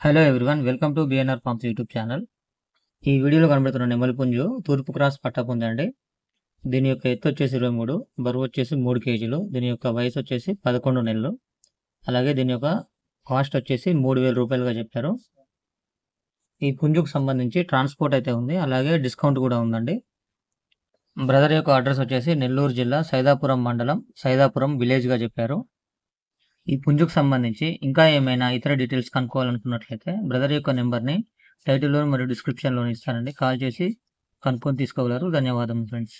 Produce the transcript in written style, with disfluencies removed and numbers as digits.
Hello everyone, welcome to BNR forms YouTube channel. ఈ వీడియోలో కనబడుతున్న నెమలి పుంజు తూర్పు క్రాస్ పట్టపుంజు అండి. దీని యొక్క ఎత్తు వచ్చేసి 23, బరువు వచ్చేసి 3 కేజీలు. దీని యొక్క వయసు వచ్చేసి 11 నెలలు. అలాగే దీని యొక్క కాస్ట్ వచ్చేసి 3000 రూపాయలుగా చెప్పారు. ఈ పుంజుకు సంబంధించి ట్రాన్స్పోర్ట్ అయితే ఉంది, అలాగే డిస్కౌంట్ కూడా ఉందండి. బ్రదర్ యొక్క అడ్రస్ వచ్చేసి నెల్లూరు జిల్లా సైదాపురం మండలం, సైదాపురం విలేజ్గా చెప్పారు. ఈ పుంజుకు సంబంధించి ఇంకా ఏమైనా ఇతర డీటెయిల్స్ కనుక్కోవాలనుకున్నట్లయితే బ్రదర్ యొక్క నెంబర్ని టైటిల్లో మరియు డిస్క్రిప్షన్లో ఇస్తానండి. కాల్ చేసి కనుక్కొని తీసుకోగలరు. ధన్యవాదం ఫ్రెండ్స్.